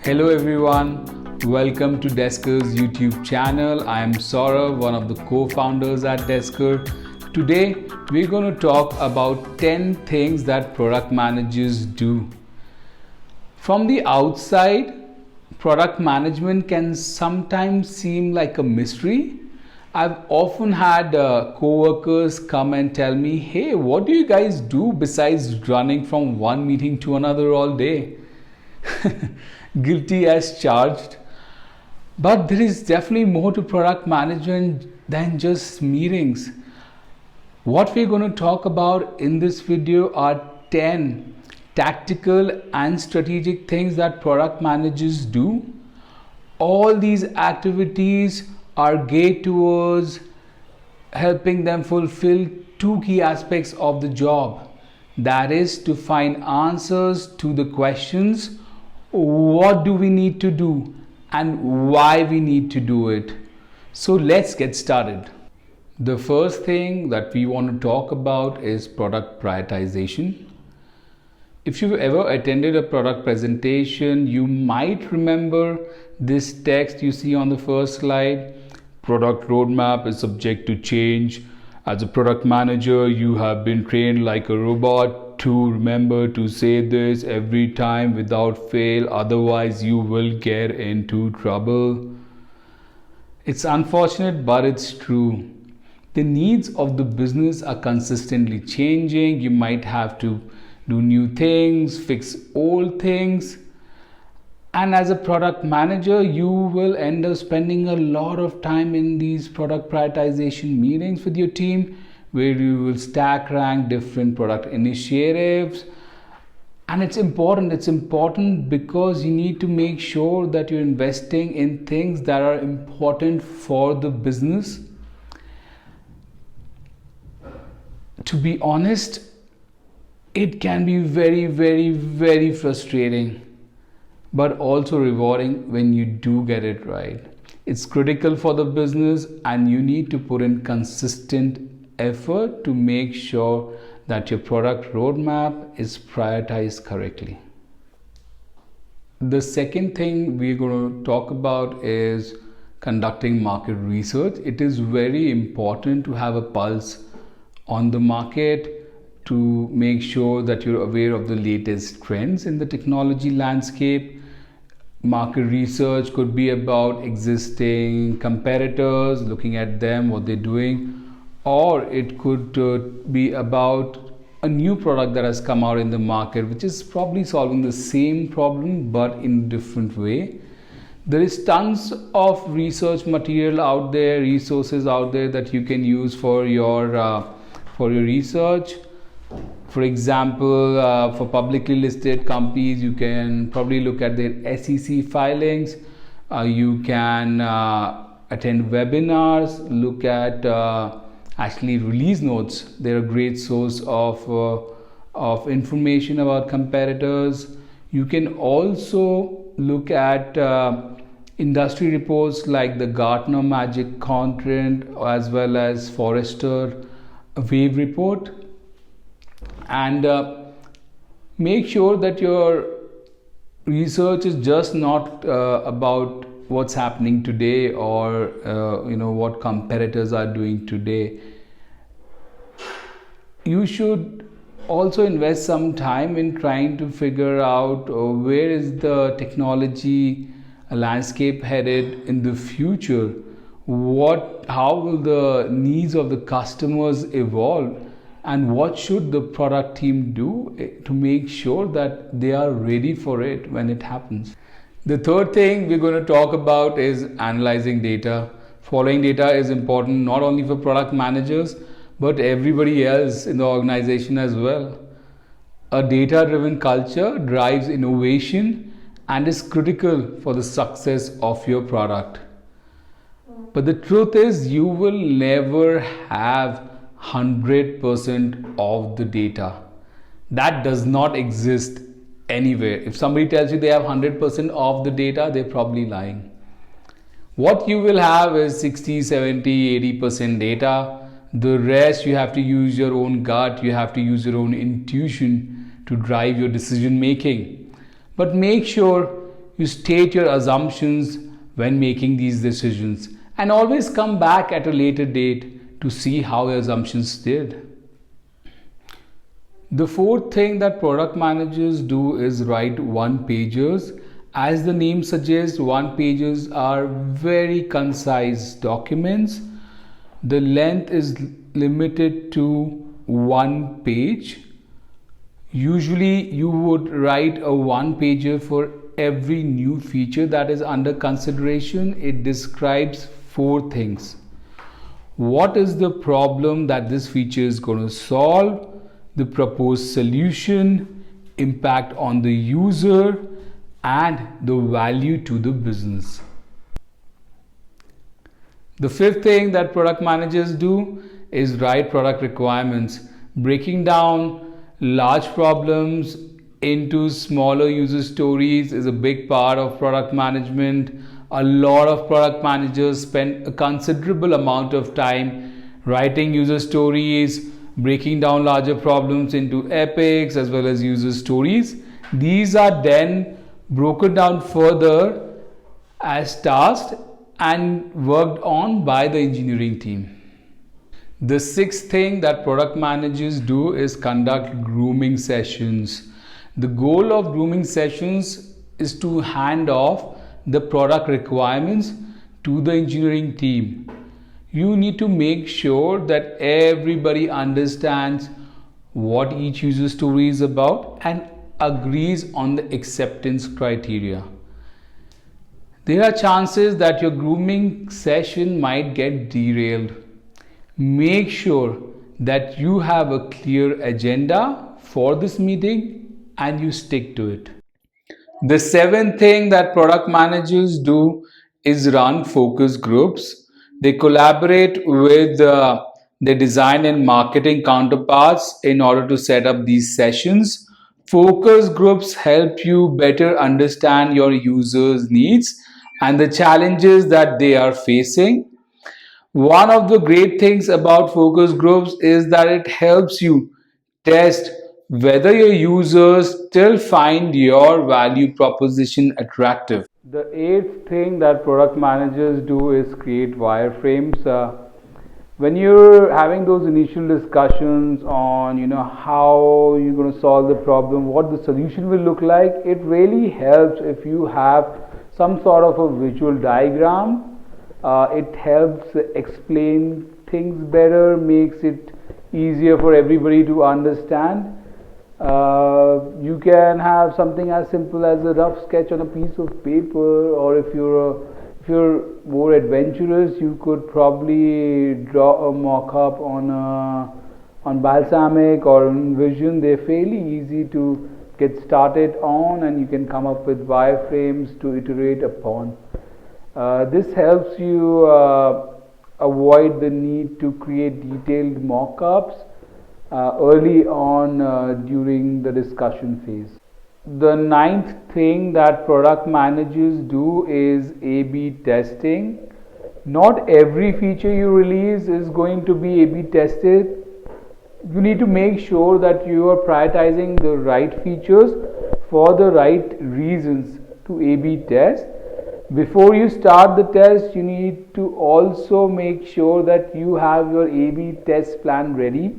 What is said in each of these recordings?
Hello everyone, welcome to Desker's YouTube channel. I am Saurav, one of the co-founders at Desker. Today we're going to talk about 10 things that product managers do. From the outside, product management can sometimes seem like a mystery. I've often had co-workers come and tell me, hey, what do you guys do besides running from one meeting to another all day? Guilty as charged. But there is definitely more to product management than just meetings. What we're going to talk about in this video are 10 tactical and strategic things that product managers do. All these activities are geared towards helping them fulfill two key aspects of the job. That is to find answers to the questions, what do we need to do and why we need to do it. So let's get started. The first thing that we want to talk about is product prioritization. If you've ever attended a product presentation, you might remember this text you see on the first slide. Product roadmap is subject to change. As a product manager, you have been trained like a robot to remember to say this every time without fail, otherwise you will get into trouble. It's unfortunate, but it's true. The needs of the business are consistently changing. You might have to do new things, fix old things. And as a product manager, you will end up spending a lot of time in these product prioritization meetings with your team, where you will stack rank different product initiatives. And it's important because you need to make sure that you're investing in things that are important for the business. To be honest, it can be very frustrating, but also rewarding when you do get it right. It's critical for the business and you need to put in consistent effort to make sure that your product roadmap is prioritized correctly. The second thing we're going to talk about is conducting market research. It is very important to have a pulse on the market to make sure that you're aware of the latest trends in the technology landscape. Market research could be about existing competitors, looking at them, what they're doing, or it could be about a new product that has come out in the market, which is probably solving the same problem but in a different way. There is tons of research material out there, resources out there that you can use for your research. For example, for publicly listed companies, you can probably look at their SEC filings. You can attend webinars, look at actually release notes. They're a great source of information about competitors. You can also look at industry reports like the Gartner Magic Quadrant as well as Forrester Wave report. And make sure that your research is just not about what's happening today or what competitors are doing today. You should also invest some time in trying to figure out where is the technology landscape headed in the future. How will the needs of the customers evolve? And what should the product team do to make sure that they are ready for it when it happens? The third thing we're going to talk about is analyzing data. Following data is important not only for product managers, but everybody else in the organization as well. A data-driven culture drives innovation and is critical for the success of your product. But the truth is, you will never have 100% of the data. That does not exist anywhere. If somebody tells you they have 100% of the data, they're probably lying. What you will have is 60, 70, 80% data. The rest you have to use your own gut, you have to use your own intuition to drive your decision making. But make sure you state your assumptions when making these decisions, and always come back at a later date to see how your assumptions did. The fourth thing that product managers do is write one pagers. As the name suggests, one pagers are very concise documents. The length is limited to one page. Usually you would write a one pager for every new feature that is under consideration. It describes four things: what is the problem that this feature is going to solve, the proposed solution, impact on the user, and the value to the business. The fifth thing that product managers do is write product requirements. Breaking down large problems into smaller user stories is a big part of product management. A lot of product managers spend a considerable amount of time writing user stories, breaking down larger problems into epics as well as user stories. These are then broken down further as tasks and worked on by the engineering team. The sixth thing that product managers do is conduct grooming sessions. The goal of grooming sessions is to hand off the product requirements to the engineering team. You need to make sure that everybody understands what each user story is about and agrees on the acceptance criteria. There are chances that your grooming session might get derailed. Make sure that you have a clear agenda for this meeting and you stick to it. The seventh thing that product managers do is run focus groups. They collaborate with their design and marketing counterparts in order to set up these sessions. Focus groups help you better understand your users' needs and the challenges that they are facing. One of the great things about focus groups is that it helps you test whether your users still find your value proposition attractive. The eighth thing that product managers do is create wireframes. When you're having those initial discussions on how you're going to solve the problem, what the solution will look like, it really helps if you have some sort of a visual diagram. It helps explain things better, makes it easier for everybody to understand. You can have something as simple as a rough sketch on a piece of paper, or if you're more adventurous, you could probably draw a mock-up on balsamic or Vision. They're fairly easy to get started on, and you can come up with wireframes to iterate upon. This helps you avoid the need to create detailed mock-ups early on during the discussion phase. The ninth thing that product managers do is A/B testing. Not every feature you release is going to be A/B tested. You need to make sure that you are prioritizing the right features for the right reasons to A/B test. Before you start the test, you need to also make sure that you have your A/B test plan ready.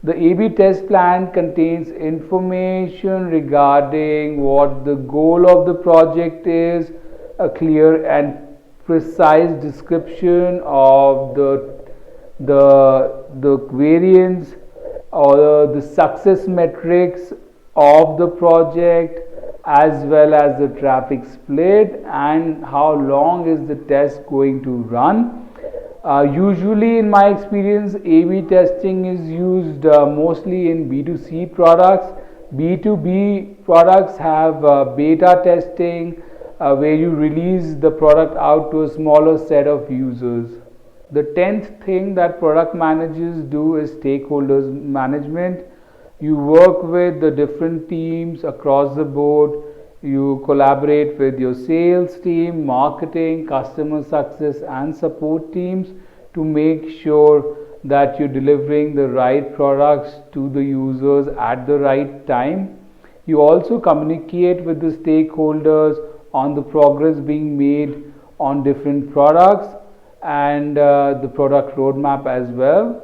The A/B test plan contains information regarding what the goal of the project is, a clear and precise description of the variance or the success metrics of the project, as well as the traffic split and how long is the test going to run. Usually in my experience, A/B testing is used mostly in B2C products. B2B products have beta testing where you release the product out to a smaller set of users. The 10th thing that product managers do is stakeholder management. You work with the different teams across the board. You collaborate with your sales team, marketing, customer success and support teams to make sure that you're delivering the right products to the users at the right time. You also communicate with the stakeholders on the progress being made on different products and the product roadmap as well.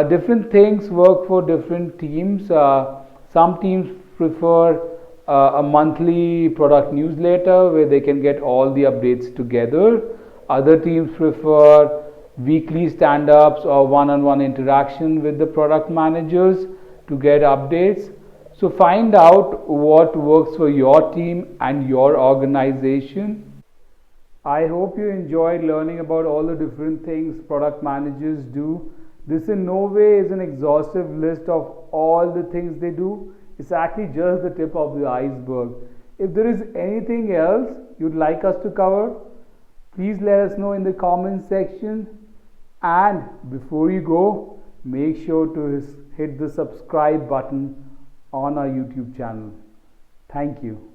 Different things work for different teams. Some teams prefer a monthly product newsletter where they can get all the updates together. Other teams prefer weekly stand-ups or one-on-one interaction with the product managers to get updates. So find out what works for your team and your organization. I hope you enjoyed learning about all the different things product managers do. This in no way is an exhaustive list of all the things they do. It's actually just the tip of the iceberg. If there is anything else you'd like us to cover, please let us know in the comment section. And before you go, make sure to hit the subscribe button on our YouTube channel. Thank you.